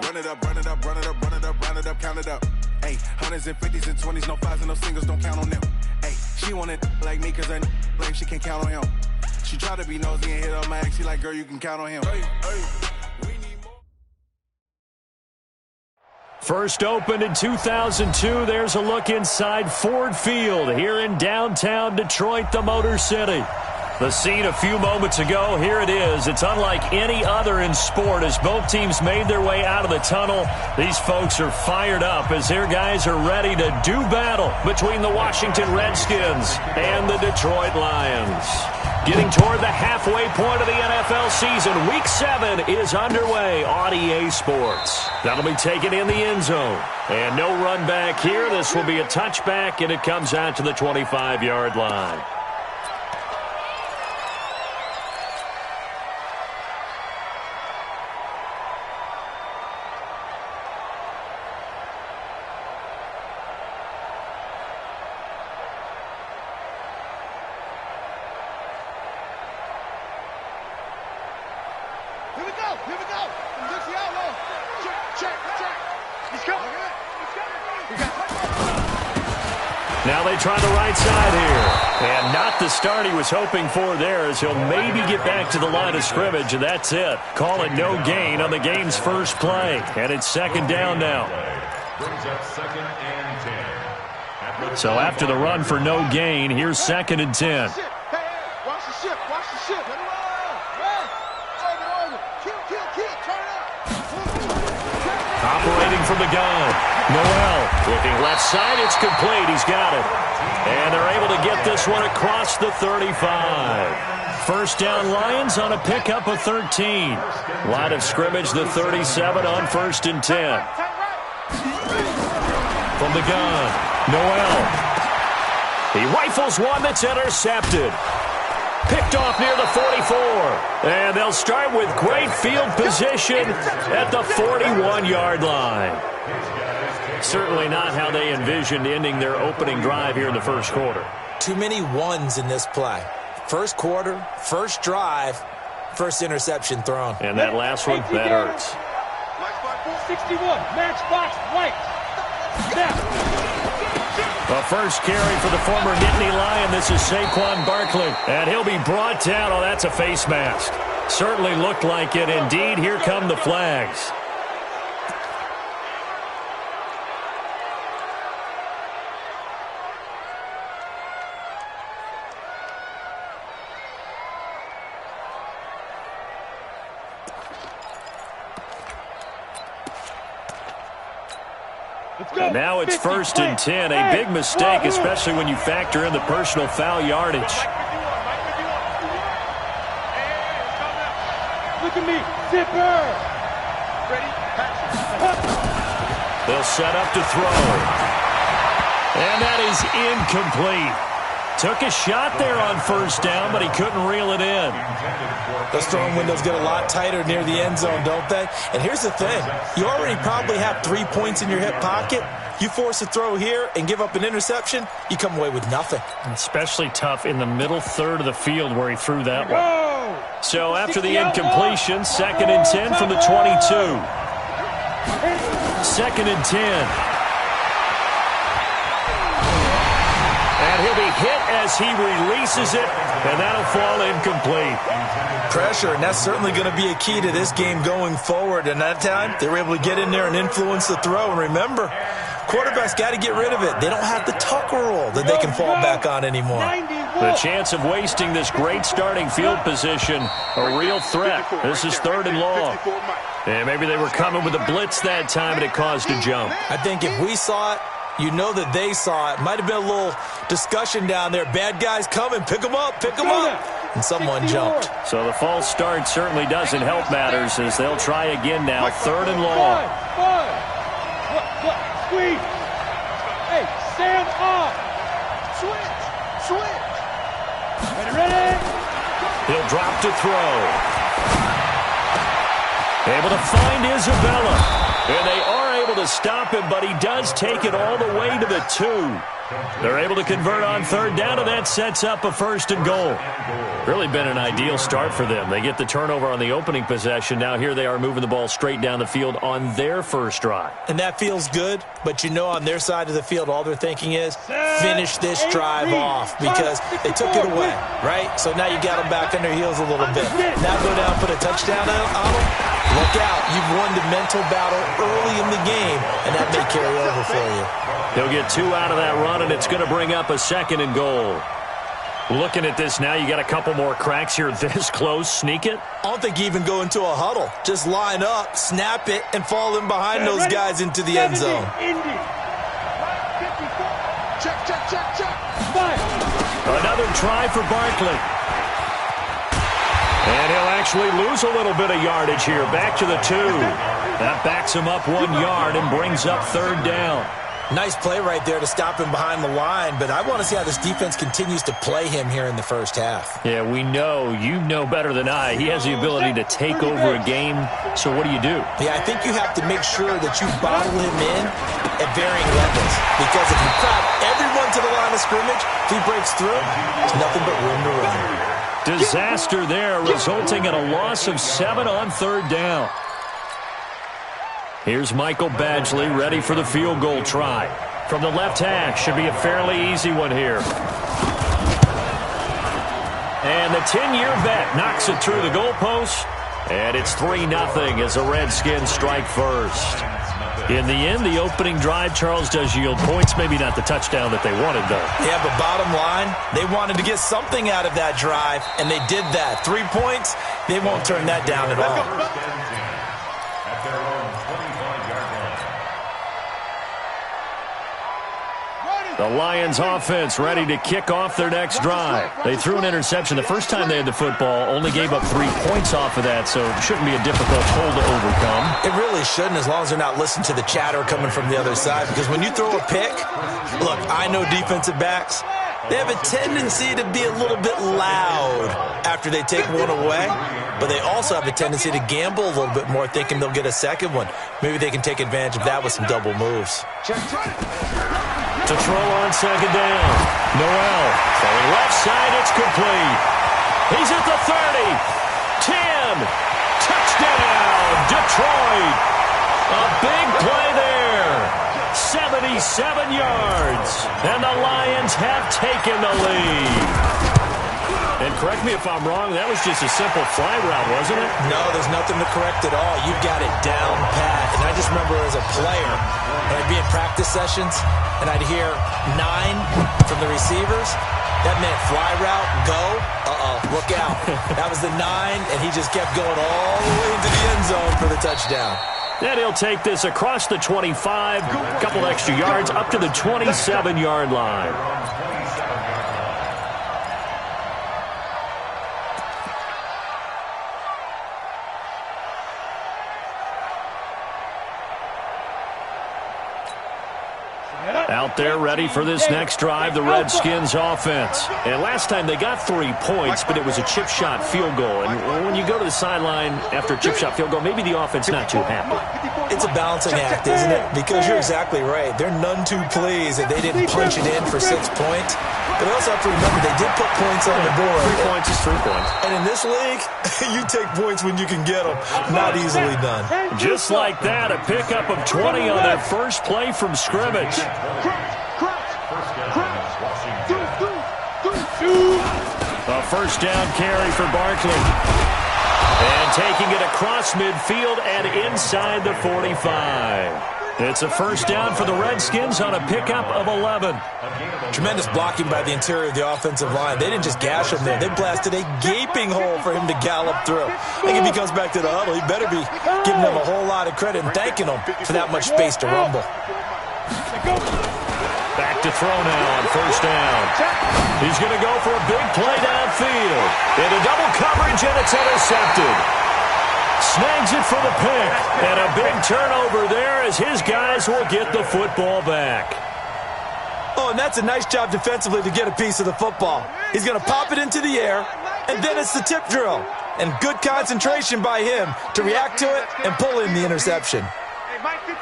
Run it up, run it up, run it up, run it up, round it up, count it up. Hey, hundreds and fifties and 20s, no fives and no singles, don't count on them. Hey, she want it like me, cause her like she can't count on him. She try to be nosy and hit on my ex, she like, girl, you can count on him. Hey, hey. First opened in 2002, there's a look inside Ford Field here in downtown Detroit, the Motor City. The scene a few moments ago, here it is. It's unlike any other in sport as both teams made their way out of the tunnel. These folks are fired up as their guys are ready to do battle between the Washington Redskins and the Detroit Lions. Getting toward the halfway point of the NFL season, Week 7 is underway on EA Sports. That'll be taken in the end zone. And no run back here. This will be a touchback, and it comes out to the 25-yard line. Now they try the right side here. And not the start he was hoping for there as he'll maybe get back to the line of scrimmage, and that's it. Call it no gain on the game's first play. And it's second down now. So after the run for no gain, here's second and 10. Operating from the gun. Noel looking left side. It's complete. He's got it. And they're able to get this one across the 35. First down Lions on a pickup of 13. Line of scrimmage, the 37 on first and 10. From the gun, Noel. He rifles one that's intercepted. Picked off near the 44. And they'll start with great field position at the 41-yard line. Certainly not how they envisioned ending their opening drive here in the first quarter. Too many ones in this play. First quarter, first drive, first interception thrown. And that last one, that hurts. 61, match box, right. The first carry for the former Nittany Lion. This is Saquon Barkley. And he'll be brought down. Oh, that's a face mask. Certainly looked like it. Indeed, here come the flags. And now it's first and 10. A big mistake, especially when you factor in the personal foul yardage. Look at me. Zipper. Ready? They'll set up to throw. And that is incomplete. Took a shot there on first down, but he couldn't reel it in. Those throwing windows get a lot tighter near the end zone, don't they? And here's the thing. You already probably have 3 points in your hip pocket. You force a throw here and give up an interception, you come away with nothing. Especially tough in the middle third of the field where he threw that one. So after the incompletion, second and 10 from the 22. Second and 10. And he'll be hit as he releases it, and that'll fall incomplete. Pressure, and that's certainly going to be a key to this game going forward. And that time, they were able to get in there and influence the throw. And remember, quarterbacks got to get rid of it. They don't have the Tucker rule that they can fall back on anymore. The chance of wasting this great starting field position, a real threat. This is third and long. And maybe they were coming with a blitz that time, and it caused a jump. I think if we saw it, you know that they saw it. Might have been a little discussion down there. Bad guys coming. Pick them up. Pick them up. And someone jumped. So the false start certainly doesn't help matters as they'll try again now. Third and long. Squeeze. Hey, stand up. Switch. Ready? He'll drop to throw. Able to find Isabella. And they are able to stop him, but he does take it all the way to the 2. They're able to convert on third down, and that sets up a 1st and goal. Really been an ideal start for them. They get the turnover on the opening possession. Now here they are moving the ball straight down the field on their first drive. And that feels good, but you know on their side of the field, all they're thinking is finish this drive off because they took it away, right? So now you got them back on their heels a little bit. Now go down, put a touchdown on them. Look out. You've won the mental battle early in the game, and that may carry over for you. He'll get 2 out of that run, and it's going to bring up a 2nd and goal. Looking at this now, you got a couple more cracks here this close. Sneak it? I don't think you even go into a huddle. Just line up, snap it, and fall in behind those guys into the end zone. Another try for Barkley. And he'll actually lose a little bit of yardage here. Back to the 2. That backs him up 1 yard and brings up 3rd down. Nice play right there to stop him behind the line, but I want to see how this defense continues to play him here in the first half. Yeah, we know. You know better than I. He has the ability to take over a game, so what do you do? Yeah, I think you have to make sure that you bottle him in at varying levels, because if you crowd everyone to the line of scrimmage, if he breaks through, there's nothing but room to run. Disaster there, resulting in a loss of 7 on 3rd down. Here's Michael Badgley ready for the field goal try. From the left hash, should be a fairly easy one here. And the 10-year vet knocks it through the goalpost. And it's 3-0 as the Redskins strike first. In the end, the opening drive, Charles, does yield points. Maybe not the touchdown that they wanted, though. Yeah, but bottom line, they wanted to get something out of that drive, and they did that. 3 points, they won't turn that down at all. The Lions offense ready to kick off their next drive. They threw an interception the first time they had the football, only gave up 3 points off of that, so it shouldn't be a difficult hole to overcome. It really shouldn't, as long as they're not listening to the chatter coming from the other side, because when you throw a pick, look, I know defensive backs, they have a tendency to be a little bit loud after they take one away, but they also have a tendency to gamble a little bit more, thinking they'll get a second one. Maybe they can take advantage of that with some double moves. To throw on 2nd down. Noel throwing left side. It's complete. He's at the 30. 10. Touchdown, Detroit. A big play there. 77 yards. And the Lions have taken the lead. And correct me if I'm wrong, that was just a simple fly route, wasn't it? No, there's nothing to correct at all. You've got it down pat. And I just remember as a player, when I'd be in practice sessions, and I'd hear 9 from the receivers, that meant fly route, go, look out. That was the 9, and he just kept going all the way into the end zone for the touchdown. Then he'll take this across the 25, a couple extra yards, up to the 27-yard line. Out there ready for this next drive, the Redskins offense. And last time they got 3 points, but it was a chip shot field goal. And when you go to the sideline after a chip shot field goal, maybe the offense not too happy. It's a balancing act, isn't it? Because you're exactly right. They're none too pleased that they didn't punch it in for 6 points. But I also have to remember they did put points on the board. 3 points is 3 points. And in this league, you take points when you can get them. Not easily done. Just like that, a pickup of 20 on their first play from scrimmage. A first down carry for Barkley. And taking it across midfield and inside the 45. It's a first down for the Redskins on a pickup of 11. Tremendous blocking by the interior of the offensive line. They didn't just gash him there. They blasted a gaping hole for him to gallop through. I think if he comes back to the huddle, he better be giving them a whole lot of credit and thanking them for that much space to rumble. Back to throw now on first down. He's going to go for a big play downfield. Into double coverage, and it's intercepted. Snags it for the pick. And a big turnover there as his guys will get the football back. Oh, and that's a nice job defensively to get a piece of the football. He's going to pop it into the air, and then it's the tip drill. And good concentration by him to react to it and pull in the interception. Hey, Mike. On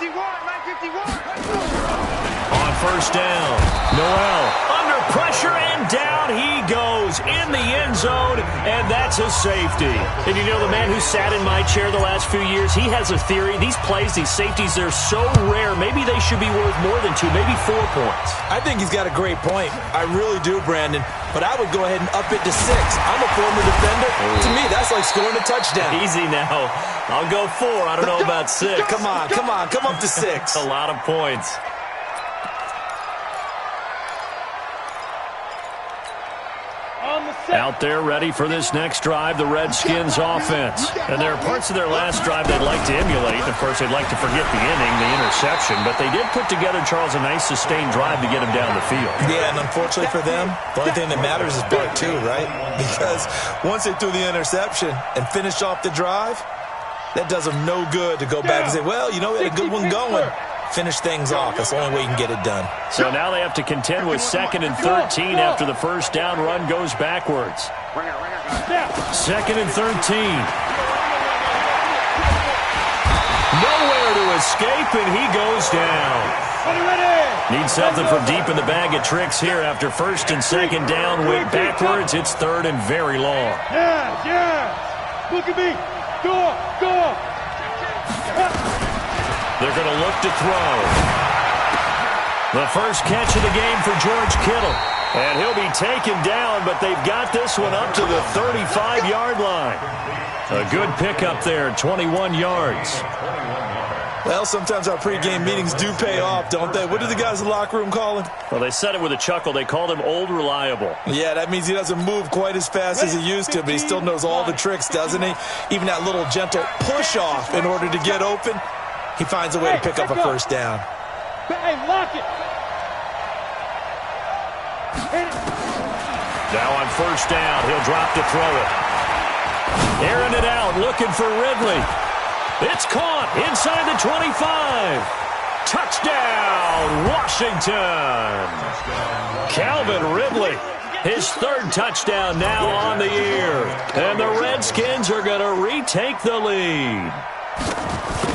first down, Noel under pressure, and down he goes in the end zone, and that's a safety. And you know, the man who sat in my chair the last few years, he has a theory. These plays, these safeties, they're so rare. Maybe they should be worth more than 2, maybe 4 points. I think he's got a great point. I really do, Brandon. But I would go ahead and up it to 6. I'm a former defender. To me, that's like scoring a touchdown. Easy now. I'll go 4. I don't know about 6. Come on. Come up to 6. A lot of points. Out there ready for this next drive, the Redskins offense. And there are parts of their last drive they'd like to emulate. Of course, they'd like to forget the inning, the interception. But they did put together, Charles, a nice sustained drive to get him down the field. Yeah, and unfortunately for them, the only thing that matters is part 2, right? Because once they threw the interception and finished off the drive, that does them no good to go back and say, well, you know, we had a good one going. Finish things off. That's the only way you can get it done. So now they have to contend with 2nd and 13 after the first down run goes backwards. 2nd and 13. Nowhere to escape, and he goes down. Needs something from deep in the bag of tricks here after 1st and 2nd down went backwards. It's 3rd and very long. Yeah. Look at me. Go. They're going to look to throw. The first catch of the game for George Kittle. And he'll be taken down, but they've got this one up to the 35-yard line. A good pickup there, 21 yards. Well, sometimes our pregame meetings do pay off, don't they? What do the guys in the locker room call him? Well, they said it with a chuckle. They called him Old Reliable. Yeah, that means he doesn't move quite as fast as he used to, but he still knows all the tricks, doesn't he? Even that little gentle push-off in order to get open. He finds a way to pick up a first down. Hey, lock it. Now on first down, he'll drop to throw it. Airing it out, looking for Ridley. It's caught inside the 25. Touchdown, Washington. Calvin Ridley, his 3rd touchdown now on the year. And the Redskins are going to retake the lead.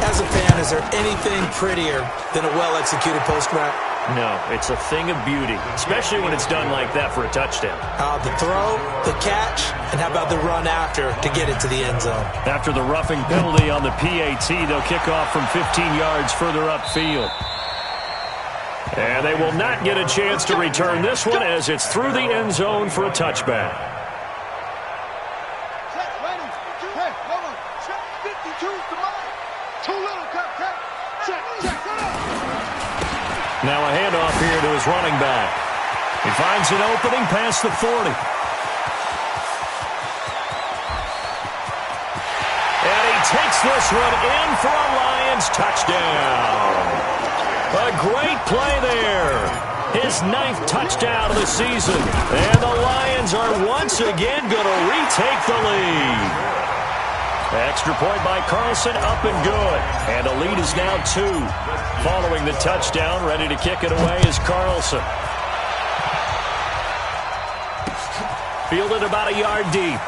As a fan, is there anything prettier than a well-executed post route? No, it's a thing of beauty, especially when it's done like that for a touchdown. The throw, the catch, and how about the run after to get it to the end zone? After the roughing penalty on the PAT, they'll kick off from 15 yards further upfield. And they will not get a chance to return this one as it's through the end zone for a touchback. Now a handoff here to his running back. He finds an opening past the 40. And he takes this one in for a Lions touchdown. A great play there. His 9th touchdown of the season. And the Lions are once again going to retake the lead. Extra point by Carlson, up and good. And the lead is now 2. Following the touchdown, ready to kick it away is Carlson. Fielded about a yard deep.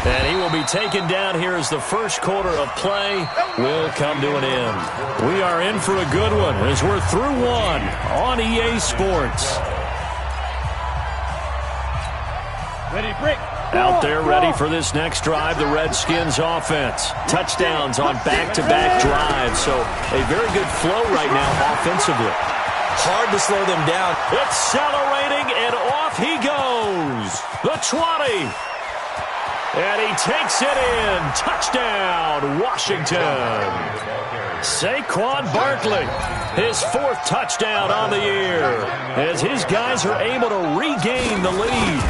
And he will be taken down here as the first quarter of play will come to an end. We are in for a good one as we're through 1 on EA Sports. Ready, break. Out there ready for this next drive, the Redskins offense. Touchdowns on back-to-back drives, so a very good flow right now offensively. Hard to slow them down. Accelerating, and off he goes. The 20. And he takes it in. Touchdown, Washington. Saquon Barkley, his 4th touchdown on the year, as his guys are able to regain the lead.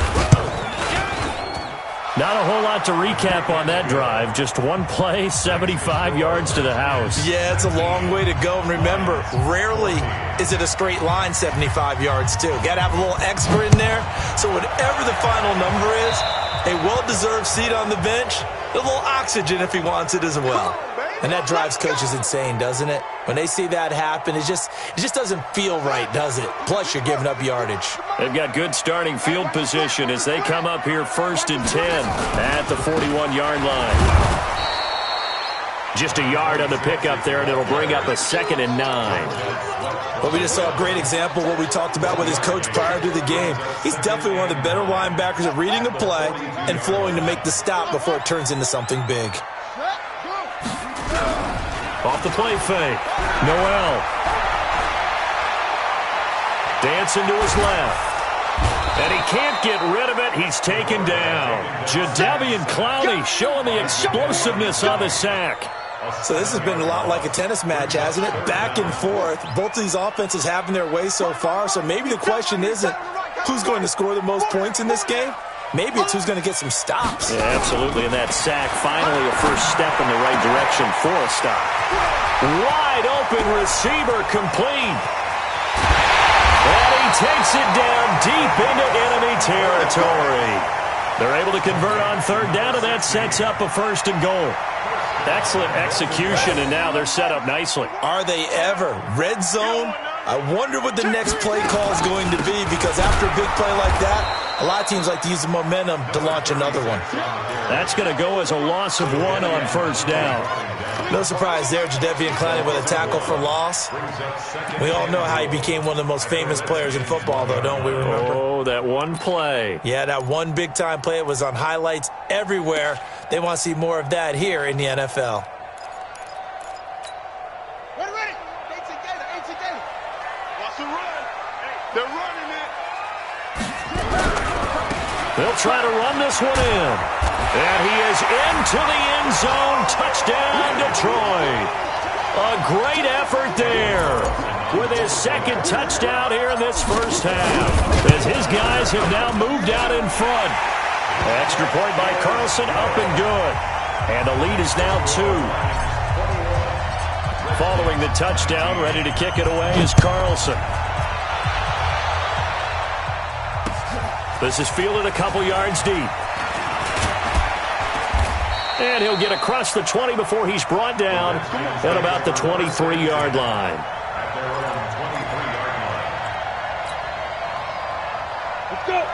Not a whole lot to recap on that drive. Just one play, 75 yards to the house. Yeah, it's a long way to go. And remember, rarely is it a straight line 75 yards, too. Got to have a little extra in there. So whatever the final number is, a well-deserved seat on the bench, a little oxygen if he wants it as well. And that drives coaches insane, doesn't it? When they see that happen, it just doesn't feel right, does it? Plus, you're giving up yardage. They've got good starting field position as they come up here 1st and 10 at the 41-yard line. Just a yard on the pickup there, and it'll bring up a 2nd and 9. Well, we just saw a great example of what we talked about with his coach prior to the game. He's definitely one of the better linebackers at reading a play and flowing to make the stop before it turns into something big. Off the play fake. Noel. Dancing to his left. And he can't get rid of it. He's taken down. Jadeveon Clowney showing the explosiveness on the sack. So this has been a lot like a tennis match, hasn't it? Back and forth. Both of these offenses having their way so far. So maybe the question isn't who's going to score the most points in this game. Maybe it's who's going to get some stops. Yeah, absolutely. And that sack, finally a first step in the right direction for a stop. Wide open receiver complete. And he takes it down deep into enemy territory. They're able to convert on 3rd down, and that sets up a 1st and goal. Excellent execution, and now they're set up nicely. Are they ever? Red zone? I wonder what the next play call is going to be, because after a big play like that, a lot of teams like to use the momentum to launch another one. That's going to go as a loss of 1 on 1st down. No surprise there, Jadeveon Clowney with a tackle for loss. We all know how he became one of the most famous players in football, though, don't we remember? Oh, that one play. Yeah, that one big-time play. It was on highlights everywhere. They want to see more of that here in the NFL. Ready. Wants to run. They're running it. They'll try to run this one in. And he is into the end zone. Touchdown, Detroit. A great effort there with his 2nd touchdown here in this first half, as his guys have now moved out in front. Extra point by Carlson, up and good. And the lead is now 2. Following the touchdown, ready to kick it away is Carlson. This is fielded a couple yards deep. And he'll get across the 20 before he's brought down at about the 23-yard line.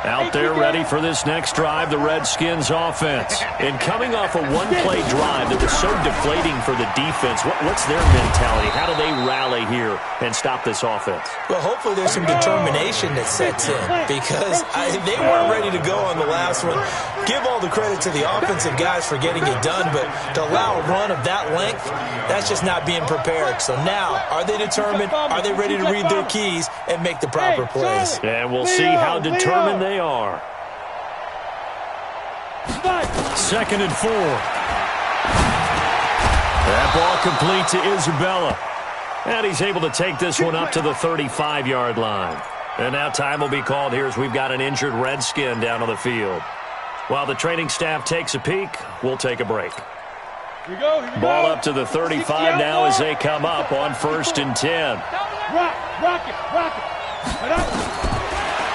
Out there ready for this next drive, the Redskins offense. And coming off a one-play drive that was so deflating for the defense, what's their mentality? How do they rally here and stop this offense? Well, hopefully there's some determination that sets in, because they weren't ready to go on the last one. Give all the credit to the offensive guys for getting it done, but to allow a run of that length, that's just not being prepared. So now, are they determined? Are they ready to read their keys and make the proper plays? And we'll see how determined they are. 2nd and 4. That ball complete to Isabella. And he's able to take this one up to the 35-yard line. And now time will be called here as we've got an injured Redskin down on the field. While the training staff takes a peek, we'll take a break. Here we go. Ball up to the 35 now as they come up on 1st and 10. Rock it.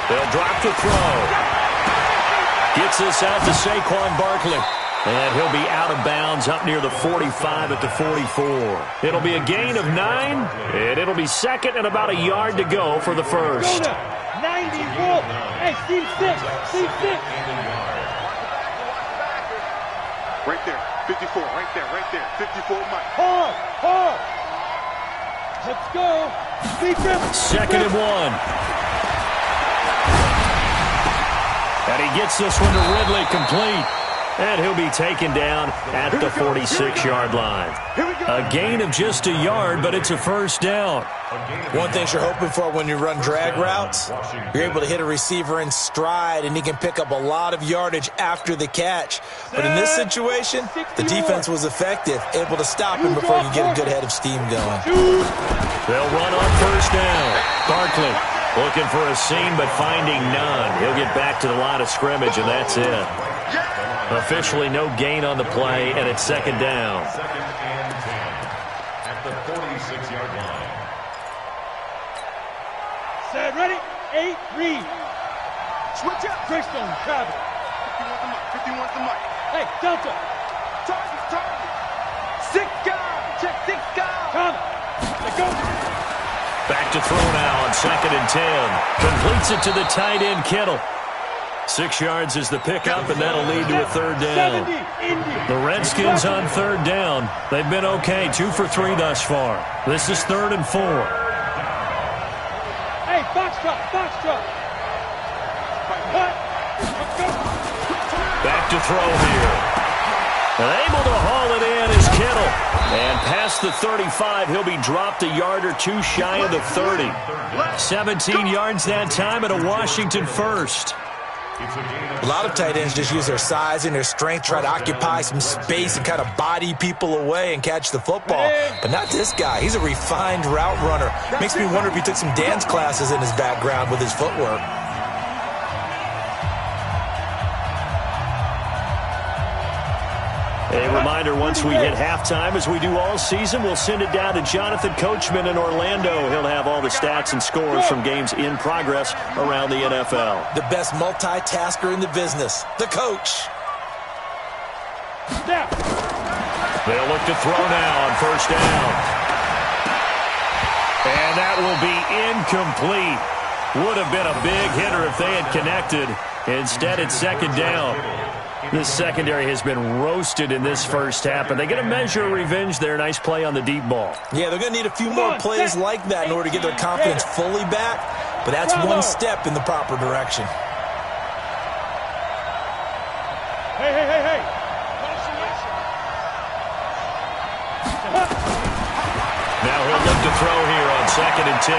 They'll drop the throw. Gets this out to Saquon Barkley. And he'll be out of bounds up near the 45 at the 44. It'll be a gain of 9, and it'll be 2nd and about a yard to go for the first. 90, roll. Hey, Steve 6. Right there, 54, right there, 54, Mike. Hard. Let's go. 2nd and 1. And he gets this one to Ridley complete. And he'll be taken down at the 46-yard line. A gain of just a yard, but it's a first down. One thing you're hoping for when you run drag routes, you're able to hit a receiver in stride, and he can pick up a lot of yardage after the catch. But in this situation, the defense was effective, able to stop him before he could get a good head of steam going. They'll run on first down. Barkley looking for a seam, but finding none. He'll get back to the line of scrimmage, and that's it. Officially no gain on the play, and it's 2nd down. At the 46-yard line. Set, ready? 8, read. Switch up. Trickstone, travel. 51 the mic. Hey, Delta. Target. 6 guys. Check 6 guys. Come. Let's go. Back to throw now on 2nd and 10. Completes it to the tight end, Kittle. 6 yards is the pickup, and that'll lead to a third down. The Redskins on third down. They've been okay, 2 for 3 thus far. This is 3rd and 4. Hey, box truck. Back to throw here. And able to haul it in is Kittle. And past the 35, he'll be dropped a yard or 2 shy of the 30. 17 yards that time and a Washington first. A lot of tight ends just use their size and their strength, try to occupy some space and kind of body people away and catch the football. But not this guy. He's a refined route runner. Makes me wonder if he took some dance classes in his background with his footwork. A reminder, once we hit halftime, as we do all season, we'll send it down to Jonathan Coachman in Orlando. He'll have all the stats and scores from games in progress around the NFL. The best multitasker in the business, the coach. They'll look to throw now on first down. And that will be incomplete. Would have been a big hitter if they had connected. Instead, it's second down. This secondary has been roasted in this first half, but they get a measure of revenge there. Nice play on the deep ball. Yeah, they're going to need a few more plays like that in order to get their confidence fully back, but that's one step in the proper direction. Hey. Now he'll look to throw here on 2nd and 10.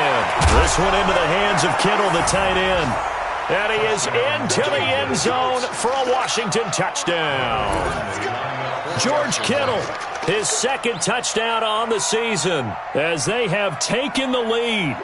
This one into the hands of Kittle, the tight end. And he is into the end zone for a Washington touchdown. George Kittle, his 2nd touchdown on the season as they have taken the lead.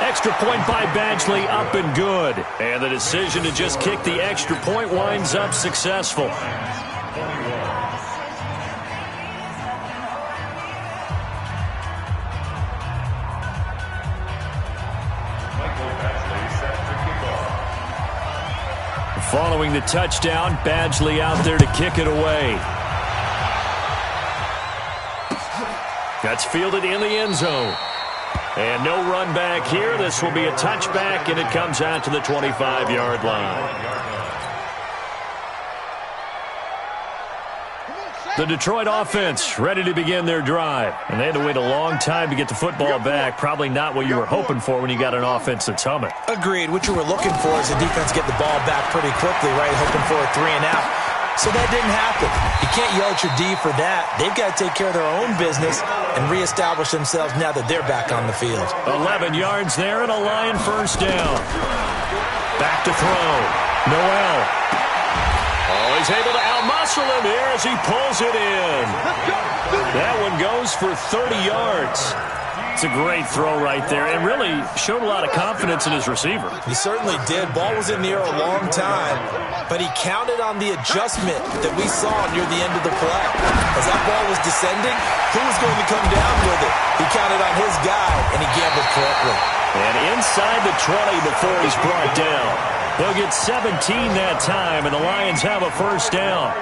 Extra point by Badgley, up and good. And the decision to just kick the extra point winds up successful. Following the touchdown, Badgley out there to kick it away. That's fielded in the end zone. And no run back here. This will be a touchback, and it comes out to the 25-yard line. The Detroit offense ready to begin their drive. And they had to wait a long time to get the football back. Probably not what you were hoping for when you got an offense that's humming. Agreed. What you were looking for is the defense get the ball back pretty quickly, right? Hoping for a 3-and-out. So that didn't happen. You can't yell at your D for that. They've got to take care of their own business and reestablish themselves now that they're back on the field. 11 yards there and a Lion first down. Back to throw. Noel. Oh, he's able to out-muscle him here as he pulls it in. That one goes for 30 yards. It's a great throw right there, and really showed a lot of confidence in his receiver. He certainly did. Ball was in the air a long time, but he counted on the adjustment that we saw near the end of the play. As that ball was descending, who was going to come down with it? He counted on his guy, and he gambled correctly. And inside the 20 before he's brought down. They'll get 17 that time, and the Lions have a first down.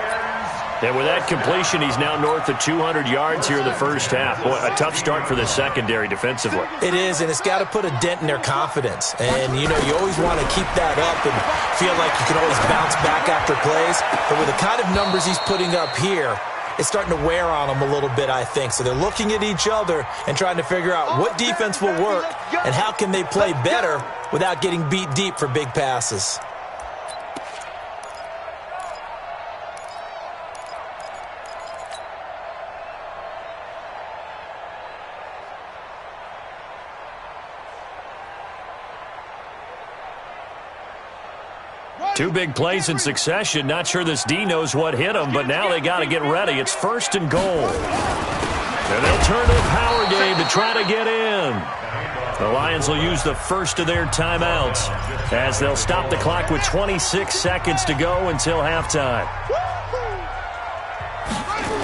And with that completion, he's now north of 200 yards here in the first half. Boy, a tough start for the secondary defensively. It is, and it's got to put a dent in their confidence. And, you know, you always want to keep that up and feel like you can always bounce back after plays. But with the kind of numbers he's putting up here, it's starting to wear on them a little bit, I think. So they're looking at each other and trying to figure out what defense will work and how can they play better without getting beat deep for big passes. Two big plays in succession. Not sure this D knows what hit him, but now they got to get ready. It's 1st and goal. And they'll turn to the power game to try to get in. The Lions will use the first of their timeouts as they'll stop the clock with 26 seconds to go until halftime.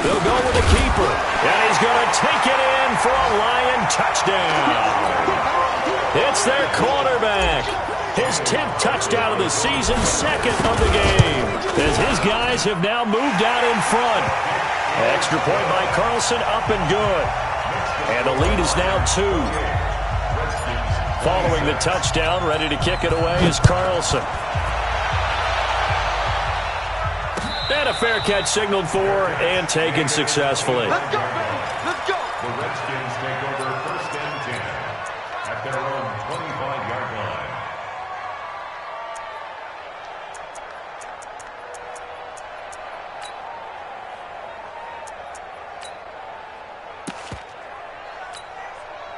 They'll go with the keeper, and he's going to take it in for a Lion touchdown. It's their quarterback. His 10th touchdown of the season, 2nd of the game, as his guys have now moved out in front. Extra point by Carlson, up and good. And the lead is now 2. Following the touchdown, ready to kick it away is Carlson. And a fair catch signaled for and taken successfully. Let's go, baby. Let's go. The Redskins take over 1st and 10 at their own 25-yard line.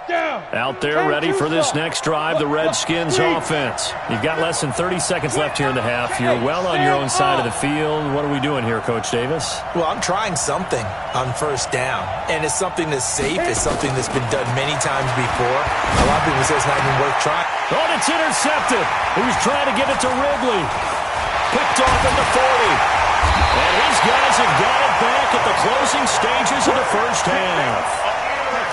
Down. Out there ready for this next drive, the Redskins offense. You've got less than 30 seconds left here in the half. You're well on your own side of the field. What are we doing here, Coach Davis? Well, I'm trying something on 1st down, and it's something that's safe. It's something that's been done many times before. A lot of people say it's not even worth trying. Oh, and it's intercepted. He was trying to get it to Ridley. Picked off at the 40. And his guys have got it back at the closing stages of the first half.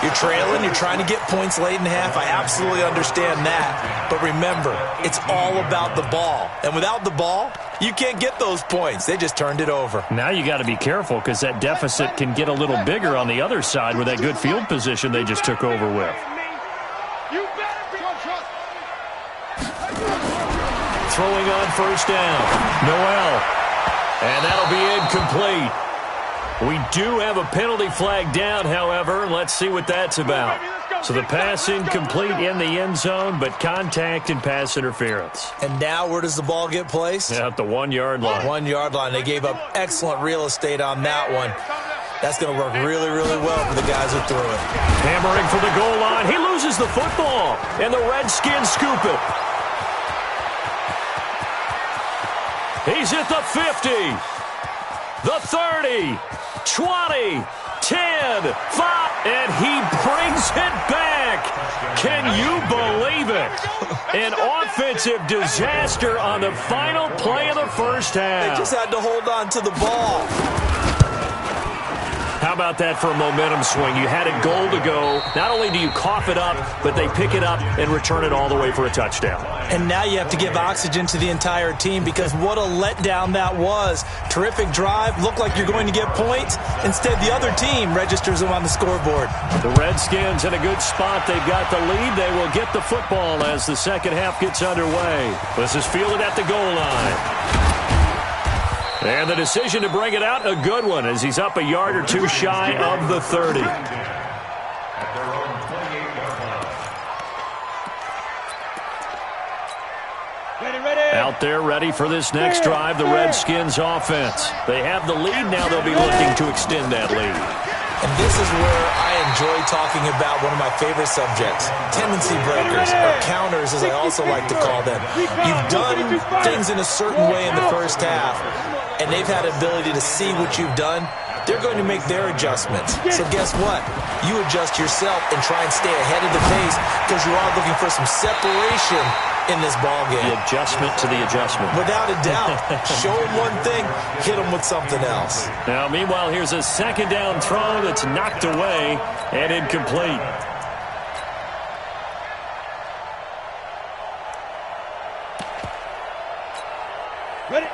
You're trailing, you're trying to get points late in half. I absolutely understand that. But remember, it's all about the ball. And without the ball, you can't get those points. They just turned it over. Now you got to be careful because that deficit can get a little bigger on the other side with that good field position they just took over with. Throwing on 1st down. Noel. And that'll be incomplete. We do have a penalty flag down, however. Let's see what that's about. So the pass incomplete in the end zone, but contact and pass interference. And now where does the ball get placed? Yeah, at the 1-yard line. 1-yard line. They gave up excellent real estate on that one. That's going to work really, really well for the guys who threw it. Hammering for the goal line. He loses the football, and the Redskins scoop it. He's at the 50, the 30, 20, 10, 5, and he brings it back. Can you believe it? An offensive disaster on the final play of the first half. They just had to hold on to the ball. How about that for a momentum swing? You had a goal to go. Not only do you cough it up, but they pick it up and return it all the way for a touchdown. And now you have to give oxygen to the entire team because what a letdown that was. Terrific drive. Looked like you're going to get points. Instead, the other team registers them on the scoreboard. The Redskins in a good spot. They've got the lead. They will get the football as the second half gets underway. This is fielded at the goal line. And the decision to bring it out, a good one, as he's up a yard or two shy of the 30. Out there ready for this next drive, the Redskins offense. They have the lead. Now they'll be looking to extend that lead. And this is where I enjoy talking about one of my favorite subjects, tendency breakers, or counters as I also like to call them. You've done things in a certain way in the first half, and they've had an ability to see what you've done. They're going to make their adjustments. So guess what? You adjust yourself and try and stay ahead of the pace because you are looking for some separation in this ball game. The adjustment to the adjustment. Without a doubt. Show them one thing, hit them with something else. Now, meanwhile, here's a second down throw that's knocked away and incomplete.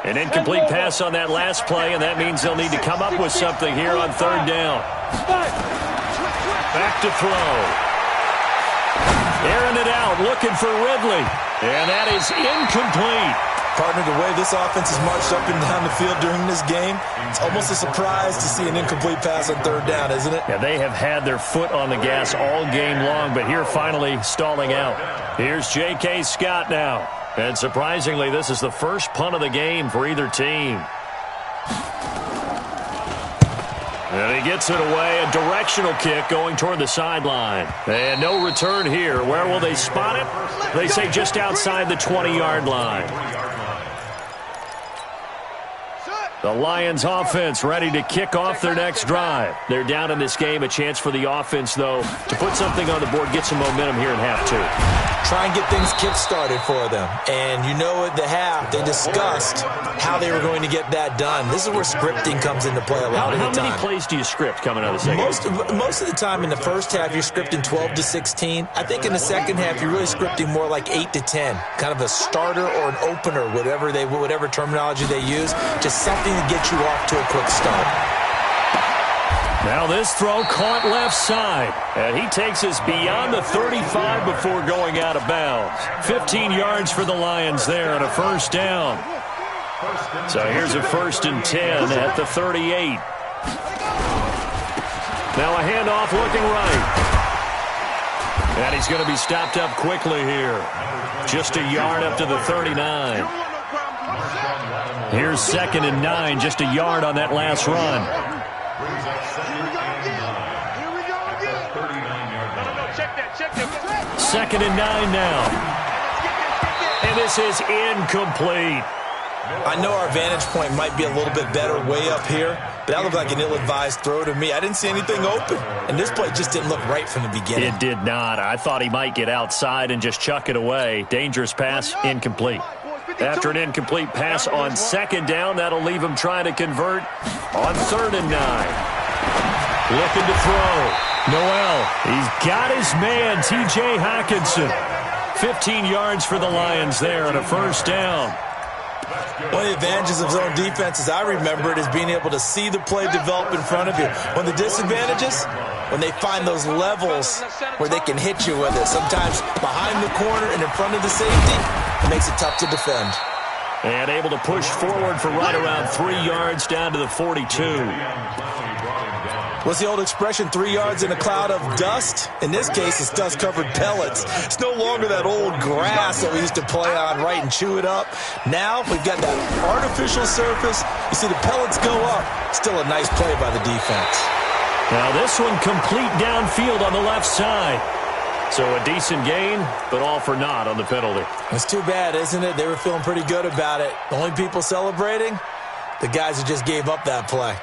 An incomplete pass on that last play, and that means they'll need to come up with something here on 3rd down. Back to throw. Airing it out, looking for Ridley. And that is incomplete. Partner, the way this offense has marched up and down the field during this game, it's almost a surprise to see an incomplete pass on 3rd down, isn't it? Yeah, they have had their foot on the gas all game long, but here finally stalling out. Here's J.K. Scott now. And surprisingly, this is the first punt of the game for either team. And he gets it away, a directional kick going toward the sideline. And no return here. Where will they spot it? They say just outside the 20-yard line. The Lions offense ready to kick off their next drive. They're down in this game. A chance for the offense, though, to put something on the board, get some momentum here in half 2. Try and get things kick-started for them. And you know at the half, they discussed how they were going to get that done. This is where scripting comes into play a lot of the time. How many plays do you script coming out of the second? Most of the time in the first half, you're scripting 12 to 16. I think in the second half, you're really scripting more like 8 to 10. Kind of a starter or an opener, whatever terminology they use. Just something to get you off to a quick start. Now this throw caught left side. And he takes us beyond the 35 before going out of bounds. 15 yards for the Lions there and a first down. So here's a 1st and 10 at the 38. Now a handoff looking right. And he's going to be stopped up quickly here. Just a yard up to the 39. Here's 2nd and 9, just a yard on that last run. 2nd and 9 now. And this is incomplete. I know our vantage point might be a little bit better way up here, but that looked like an ill-advised throw to me. I didn't see anything open, and this play just didn't look right from the beginning. It did not. I thought he might get outside and just chuck it away. Dangerous pass, incomplete. After an incomplete pass on 2nd down, that'll leave him trying to convert on 3rd and 9. Looking to throw. Noel, he's got his man, T.J. Hockenson. 15 yards for the Lions there and a first down. One of the advantages of zone defense, as I remember it, is being able to see the play develop in front of you. One of the disadvantages, when they find those levels where they can hit you with it. Sometimes behind the corner and in front of the safety, it makes it tough to defend. And able to push forward for right around 3 yards down to the 42. What's the old expression, 3 yards in a cloud of dust? In this case, it's dust-covered pellets. It's no longer that old grass that we used to play on, right, and chew it up. Now we've got that artificial surface. You see the pellets go up. Still a nice play by the defense. Now this one complete downfield on the left side. So a decent gain, but all for naught on the penalty. It's too bad, isn't it? They were feeling pretty good about it. The only people celebrating, the guys who just gave up that play.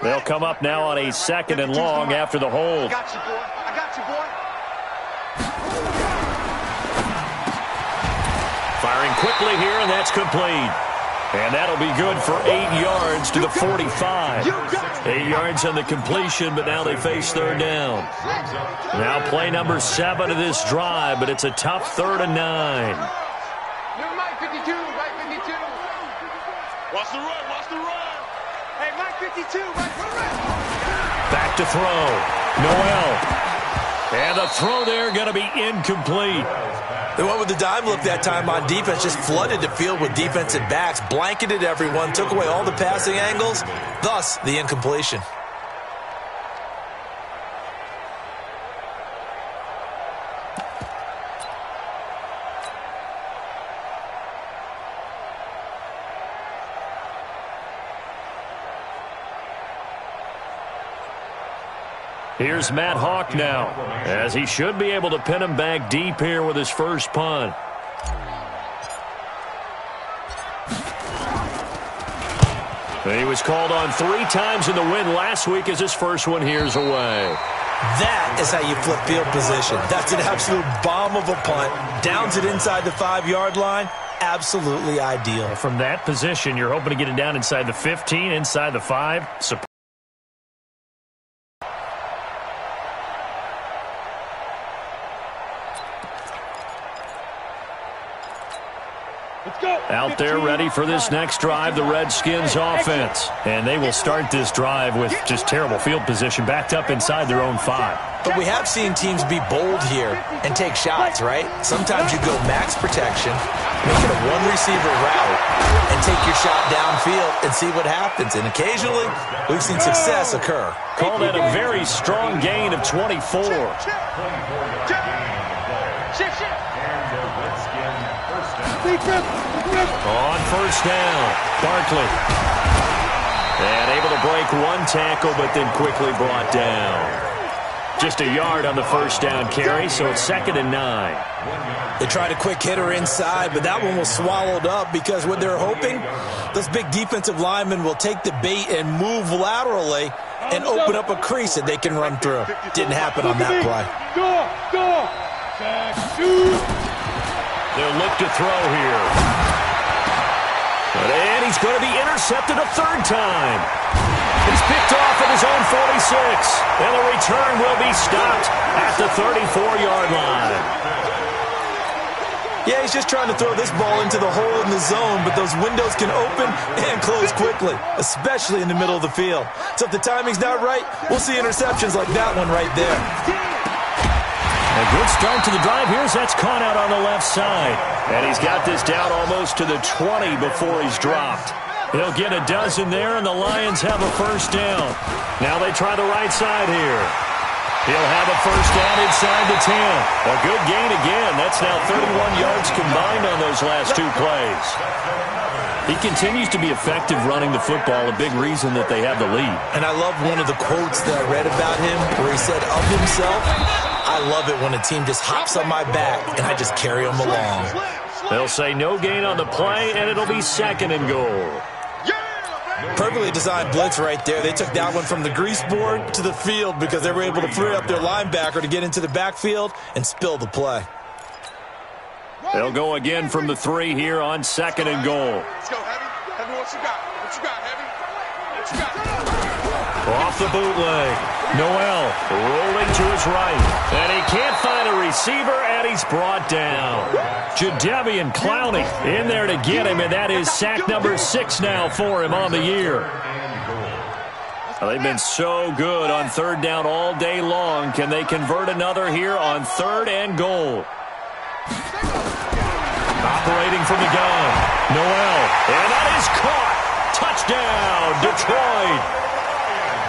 They'll come up now on a 2nd and long after the hold. I got you, boy. I got you, boy. Firing quickly here, and that's complete. And that'll be good for 8 yards to the 45. 8 yards on the completion, but now they face 3rd down. Now play number 7 of this drive, but it's a tough 3rd and 9. Mike 52, Mike 52. Watch the run, watch the run. Hey, Mike 52, Mike 52. Back to throw. Noel. And the throw there going to be incomplete. They went with the dime look that time on defense, just flooded the field with defensive backs, blanketed everyone, took away all the passing angles, thus the incompletion. Here's Matt Hawk now, as he should be able to pin him back deep here with his first punt. He was called on 3 times in the win last week as his first one here's away. That is how you flip field position. That's an absolute bomb of a punt. Downs it inside the 5-yard line. Absolutely ideal. From that position, you're hoping to get it down inside the 15, inside the 5. Out there ready for this next drive, the Redskins offense. And they will start this drive with just terrible field position, backed up inside their own 5. But we have seen teams be bold here and take shots, right? Sometimes you go max protection, make it a one-receiver route, and take your shot downfield and see what happens. And occasionally, we've seen success occur. Called at a very strong gain of 24. On first down, Barkley. And able to break one tackle, but then quickly brought down. Just a yard on the first down carry, so it's 2nd and 9. They tried a quick hitter inside, but that one was swallowed up because what they're hoping, those big defensive linemen will take the bait and move laterally and open up a crease that they can run through. Didn't happen on that play. They'll look to throw here. And he's going to be intercepted a 3rd time. He's picked off at his own 46. And the return will be stopped at the 34-yard line. Yeah, he's just trying to throw this ball into the hole in the zone, but those windows can open and close quickly, especially in the middle of the field. So if the timing's not right, we'll see interceptions like that one right there. A good start to the drive. That's caught out on the left side. And he's got this down almost to the 20 before he's dropped. He'll get a dozen there, and the Lions have a first down. Now they try the right side here. He'll have a first down inside the 10. A good gain again. That's now 31 yards combined on those last two plays. He continues to be effective running the football, a big reason that they have the lead. And I love one of the quotes that I read about him where he said of himself, I love it when a team just hops on my back and I just carry them along. They'll say no gain on the play, and it'll be second and goal. Perfectly designed blitz right there. They took that one from the grease board to the field because they were able to free up their linebacker to get into the backfield and spill the play. They'll go again from the 3 here on second and goal. Let's go, Heavy. Heavy, what you got? What you got, Heavy? What you got? Off the bootleg. Noel rolling to his right. And he can't find a receiver, and he's brought down. Jadeveon Clowney in there to get him, and that is sack number 6 now for him on the year. Well, they've been so good on third down all day long. Can they convert another here on third and goal? Operating from the gun, Noel, and that is caught. Touchdown, Detroit.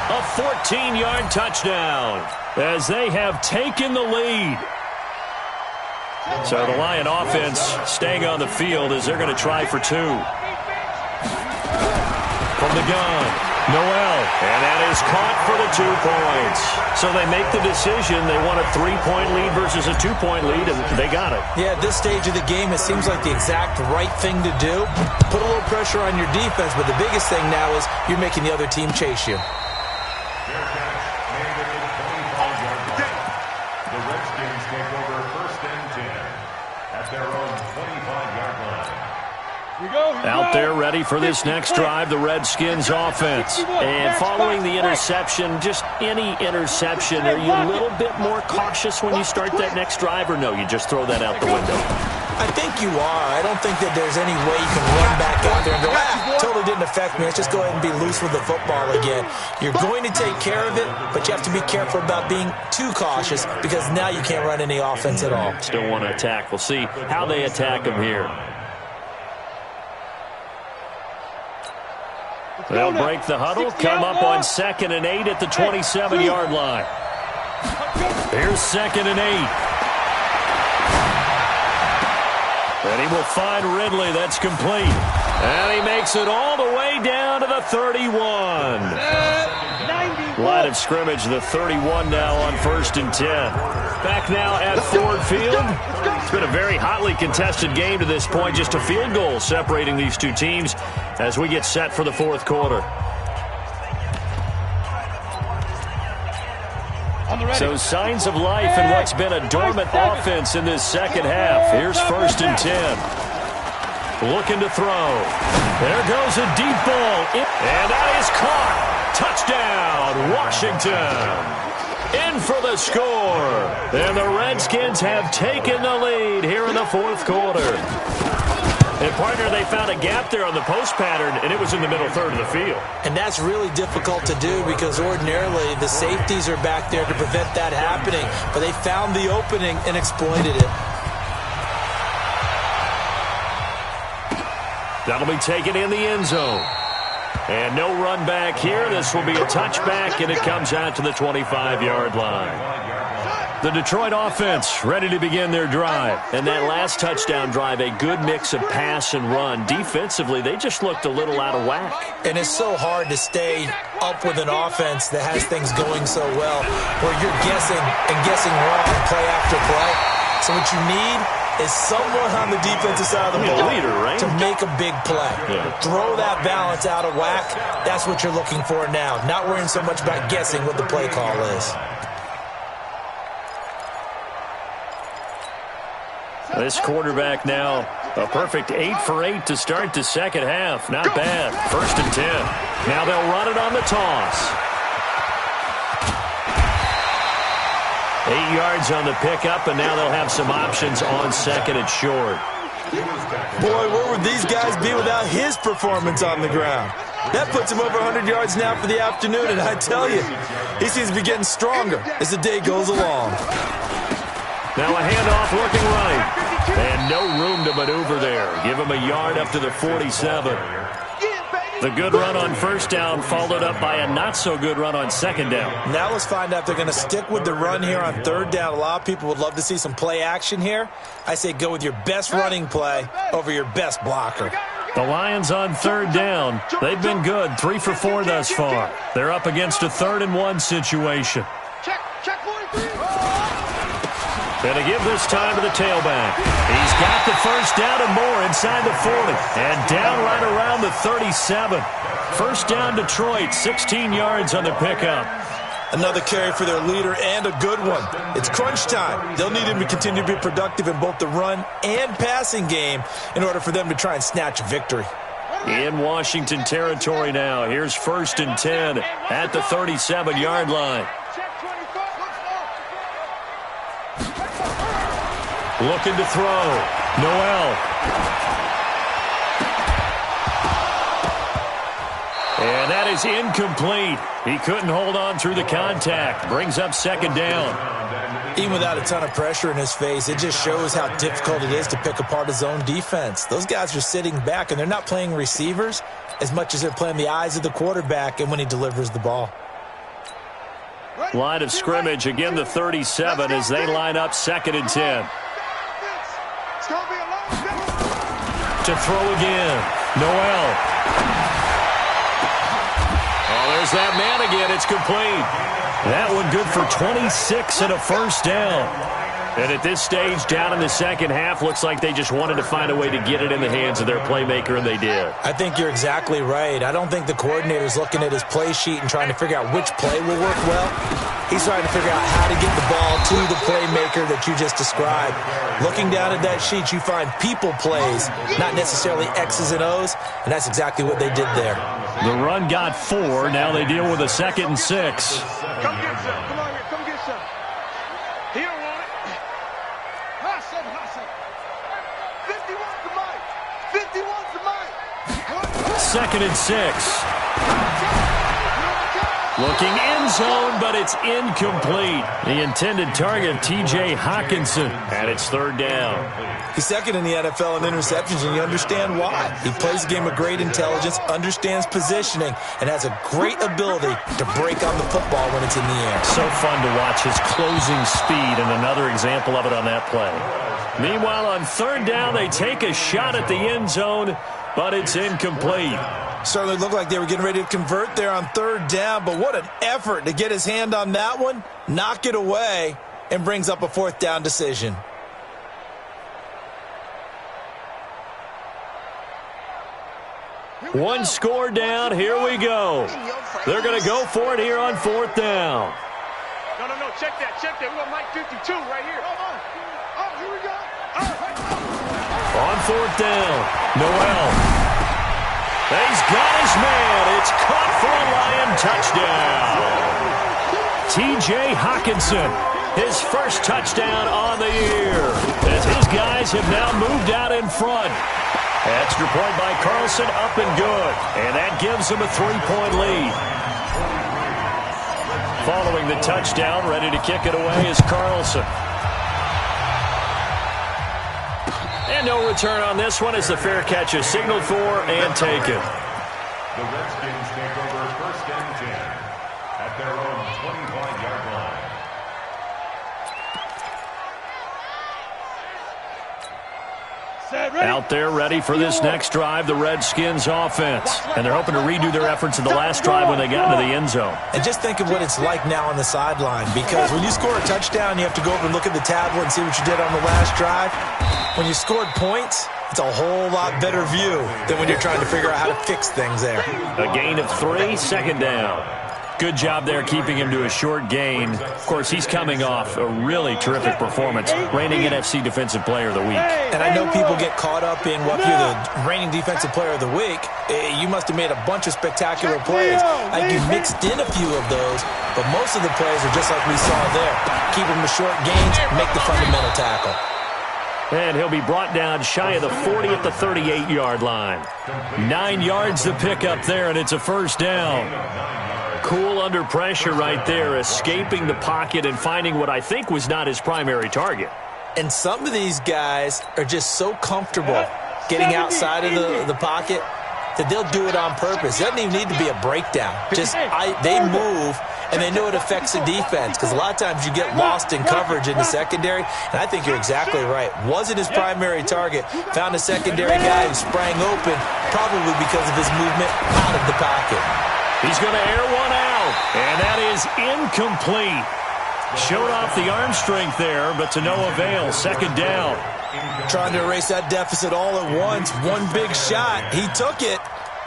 A 14-yard touchdown as they have taken the lead. So the Lion offense staying on the field as they're going to try for 2. From the gun, Noel, and that is caught for the 2 points. So they make the decision. They want a 3-point lead versus a 2-point lead, and they got it. Yeah, at this stage of the game, it seems like the exact right thing to do. Put a little pressure on your defense, but the biggest thing now is you're making the other team chase you. The Redskins take over first and 10 at their own 25-yard line. Out there ready for this next drive, the Redskins offense. And following the interception, just any interception, are you a little bit more cautious when you start that next drive, or no, you just throw that out the window? I think you are. I don't think that there's any way you can run back out there and go, totally didn't affect me. Let's just go ahead and be loose with the football again. You're going to take care of it, but you have to be careful about being too cautious because now you can't run any offense at all. Still want to attack. We'll see how they attack him here. They'll break the huddle, come up on 2nd and 8 at the 27-yard line. Here's 2nd and 8. And he will find Ridley. That's complete. And he makes it all the way down to the 31. Line of scrimmage, the 31 now on 1st and 10. Back now at Ford Field. It's been a very hotly contested game to this point. Just a field goal separating these two teams as we get set for the 4th quarter. So signs of life in what's been a dormant offense in this second half. Here's 1st and 10. Looking to throw. There goes a deep ball. And that is caught. Touchdown, Washington. In for the score. And the Redskins have taken the lead here in the 4th quarter. And, partner, they found a gap there on the post pattern, and it was in the middle third of the field. And that's really difficult to do because ordinarily the safeties are back there to prevent that happening. But they found the opening and exploited it. That'll be taken in the end zone. And no run back here. This will be a touchback, and it comes out to the 25-yard line. The Detroit offense ready to begin their drive. And that last touchdown drive, a good mix of pass and run. Defensively, they just looked a little out of whack. And it's so hard to stay up with an offense that has things going so well where you're guessing and guessing wrong play after play. So what you need is someone on the defensive side of the ball leader, right? to make a big play. Yeah. Throw that balance out of whack. That's what you're looking for now. Not worrying so much about guessing what the play call is. This quarterback now, a perfect 8 for 8 to start the second half. Not bad. 1st and 10. Now they'll run it on the toss. 8 yards on the pickup, and now they'll have some options on second and short. Boy, where would these guys be without his performance on the ground? That puts him over 100 yards now for the afternoon, and I tell you, he seems to be getting stronger as the day goes along. Now a handoff looking right, and no room to maneuver there. Give him a yard up to the 47. The good run on first down followed up by a not-so-good run on second down. Now let's find out if they're going to stick with the run here on third down. A lot of people would love to see some play action here. I say go with your best running play over your best blocker. The Lions on third down. They've been good, 3 for 4 thus far. They're up against a 3rd and 1 situation. Going to give this time to the tailback. He's got the first down and more inside the 40. And down right around the 37. First down Detroit, 16 yards on the pickup. Another carry for their leader and a good one. It's crunch time. They'll need him to continue to be productive in both the run and passing game in order for them to try and snatch a victory. In Washington territory now. Here's 1st and 10 at the 37-yard line. Looking to throw. Noel. And that is incomplete. He couldn't hold on through the contact. Brings up 2nd down. Even without a ton of pressure in his face, it just shows how difficult it is to pick apart his own defense. Those guys are sitting back, and they're not playing receivers as much as they're playing the eyes of the quarterback and when he delivers the ball. Line of scrimmage, again the 37 as they line up 2nd and 10. To throw again. Noel. Oh, there's that man again. It's complete. That one good for 26 and a first down. And at this stage, down in the second half, looks like they just wanted to find a way to get it in the hands of their playmaker, and they did. I think you're exactly right. I don't think the coordinator's looking at his play sheet and trying to figure out which play will work well. He's trying to figure out how to get the ball to the playmaker that you just described. Looking down at that sheet, you find people plays, not necessarily X's and O's, and that's exactly what they did there. The run got 4. Now they deal with a 2nd and 6. Come get some. Come on here. Come get some. He don't want it. Hassan. 51's the mic. 51's the mic. 2nd and 6. Looking end zone, but it's incomplete. The intended target, T.J. Hawkinson, and it's 3rd down. He's 2nd in the NFL in interceptions, and you understand why. He plays a game of great intelligence, understands positioning, and has a great ability to break on the football when it's in the air. So fun to watch his closing speed, and another example of it on that play. Meanwhile, on 3rd down, they take a shot at the end zone, but it's incomplete. Certainly looked like they were getting ready to convert there on 3rd down, but what an effort to get his hand on that one, knock it away, and brings up a 4th down decision. One score down, here we go. They're going to go for it here on 4th down. No, check that. We got Mike 52 right here. Oh, here we go. On 4th down, Noel. He's got his man. It's caught for a Lion touchdown. T.J. Hawkinson, his first touchdown on the year, as his guys have now moved out in front. Extra point by Carlson, up and good. And that gives him a 3-point lead. Following the touchdown, ready to kick it away is Carlson. And no return on this one as the fair catch is signaled for and taken. The Redskins take over 1st and 10 at their own 25-yard line. Out there ready for this next drive, the Redskins offense. And they're hoping to redo their efforts in the last drive when they got into the end zone. And just think of what it's like now on the sideline, because when you score a touchdown, you have to go over and look at the tablet and see what you did on the last drive. When you scored points, it's a whole lot better view than when you're trying to figure out how to fix things there. A gain of 3, 2nd down. Good job there keeping him to a short gain. Of course, he's coming off a really terrific performance, reigning NFC Defensive Player of the Week. And I know people get caught up in, well, if you're the reigning Defensive Player of the Week, you must have made a bunch of spectacular plays. I think you mixed in a few of those, but most of the plays are just like we saw there. Keep them to short gains, make the fundamental tackle. And he'll be brought down shy of the 40 at the 38-yard line. 9 yards to pick up there, and it's a first down. Cool under pressure right there, escaping the pocket and finding what I think was not his primary target. And some of these guys are just so comfortable getting outside of the pocket that they'll do it on purpose. It doesn't even need to be a breakdown. They move, and they know it affects the defense, because a lot of times you get lost in coverage in the secondary, and I think you're exactly right. Wasn't his primary target. Found a secondary guy who sprang open, probably because of his movement out of the pocket. He's going to air one out, and that is incomplete. Showed off the arm strength there, but to no avail. Second down. Trying to erase that deficit all at once. One big shot. He took it.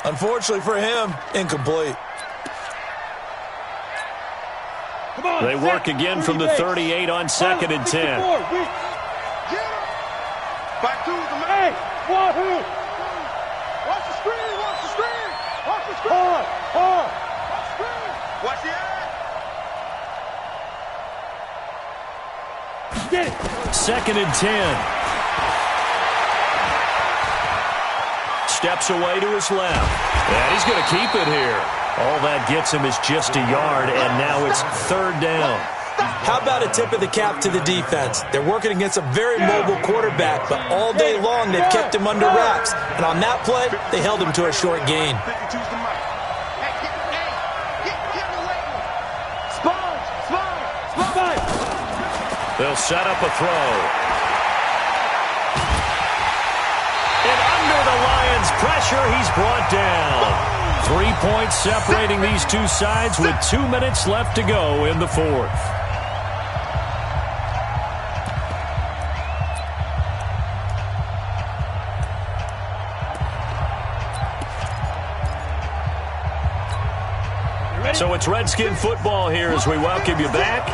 Unfortunately for him, incomplete. They work again from the 38 on 2nd and 10. Back to the man. Watch the screen. Watch the screen. Watch the screen. Hard. Watch the screen. Watch the eye. Get it. 2nd and 10. Steps away to his left. And he's going to keep it here. All that gets him is just a yard, and now it's 3rd down. How about a tip of the cap to the defense? They're working against a very mobile quarterback, but all day long they've kept him under wraps. And on that play, they held him to a short gain. They'll set up a throw. And under the Lions' pressure, he's brought down. 3 points separating these two sides with 2 minutes left to go in the 4th. So it's Redskin football here as we welcome you back.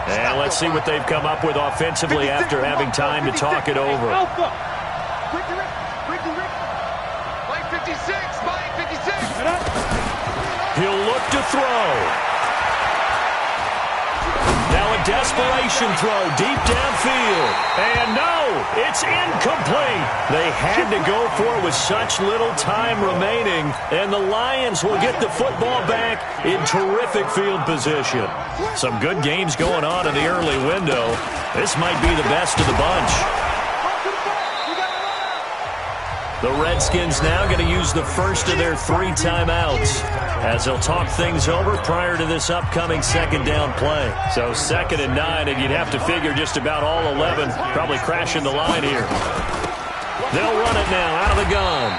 And let's see what they've come up with offensively after having time to talk it over. He'll look to throw. Now a desperation throw deep downfield. And no, it's incomplete. They had to go for it with such little time remaining. And the Lions will get the football back in terrific field position. Some good games going on in the early window. This might be the best of the bunch. The Redskins now going to use the first of their 3 timeouts as they'll talk things over prior to this upcoming 2nd down play. So 2nd and 9, and you'd have to figure just about all 11 probably crashing the line here. They'll run it now out of the gun.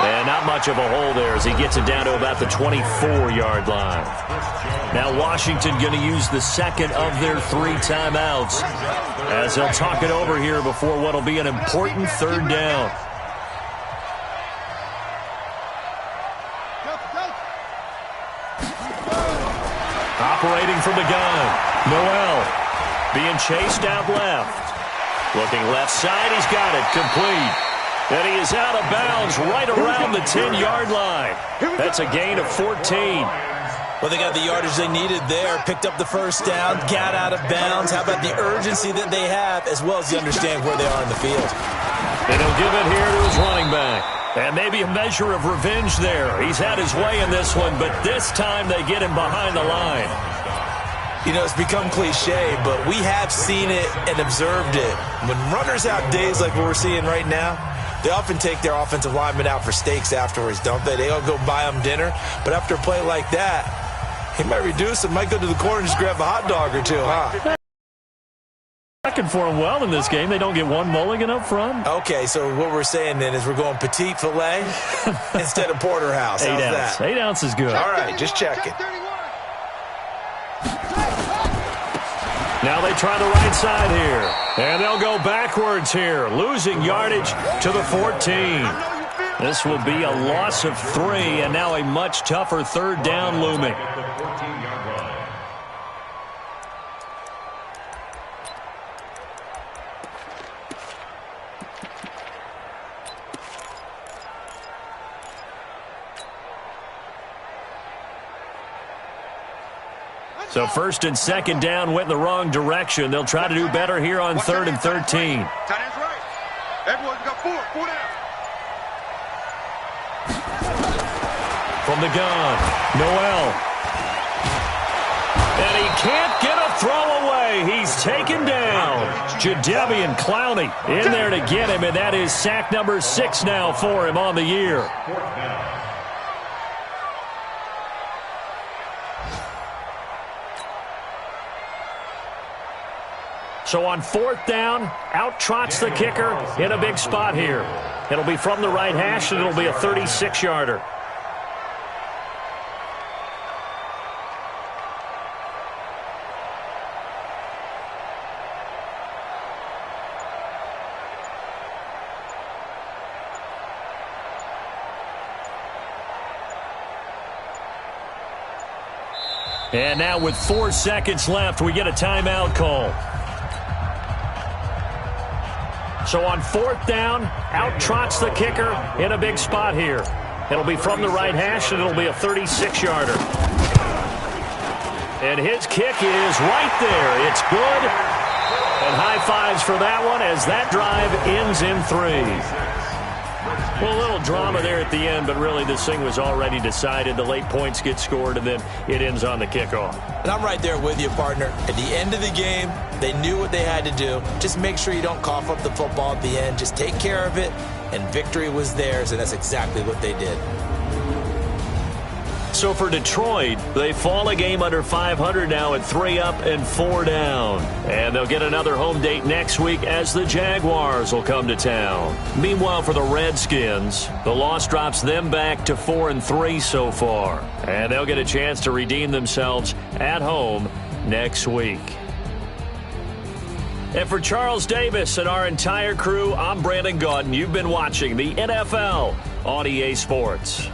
And not much of a hole there as he gets it down to about the 24-yard line. Now Washington going to use the second of their 3 timeouts as they'll talk it over here before what will be an important 3rd down. Operating from the gun, Noel being chased out left. Looking left side, he's got it, complete. And he is out of bounds right around the 10-yard line. That's a gain of 14. Well, they got the yardage they needed there, picked up the first down, got out of bounds. How about the urgency that they have, as well as they understand where they are in the field? And he'll give it here to his running back. And maybe a measure of revenge there. He's had his way in this one, but this time they get him behind the line. You know, it's become cliche, but we have seen it and observed it. When runners have days like what we're seeing right now, they often take their offensive linemen out for steaks afterwards, don't they? They all go buy them dinner. But after a play like that, he might reduce it, might go to the corner and just grab a hot dog or two, huh? Looking for him well in this game. They don't get one mulligan up front. Okay, so what we're saying then is we're going petite filet instead of porterhouse. How's that? 8 ounce is good. All right, just checking. Now they try the right side here. And they'll go backwards here, losing yardage to the 14. This will be a loss of 3, and now a much tougher third down looming. So first and second down went in the wrong direction. They'll try to do better here on 3rd and 13. Tight end's right. Everyone's got 4 down. From the gun, Noel. And he can't get a throw away. He's taken down. Jadeveon Clowney in there to get him, and that is sack number 6 now for him on the year. So on 4th down, out trots the kicker in a big spot here. It'll be from the right hash, and it'll be a 36-yarder. And now with 4 seconds left, we get a timeout call. So on 4th down, out trots the kicker in a big spot here. It'll be from the right hash, and it'll be a 36-yarder. And his kick is right there. It's good. And high fives for that one as that drive ends in 3. Well, a little drama there at the end, but really this thing was already decided. The late points get scored, and then it ends on the kickoff. And I'm right there with you, partner. At the end of the game, they knew what they had to do. Just make sure you don't cough up the football at the end. Just take care of it, and victory was theirs, and that's exactly what they did. So for Detroit, they fall a game under 500 now at 3 up and 4 down. And they'll get another home date next week as the Jaguars will come to town. Meanwhile, for the Redskins, the loss drops them back to 4 and 3 so far. And they'll get a chance to redeem themselves at home next week. And for Charles Davis and our entire crew, I'm Brandon Gaudin. You've been watching the NFL on EA Sports.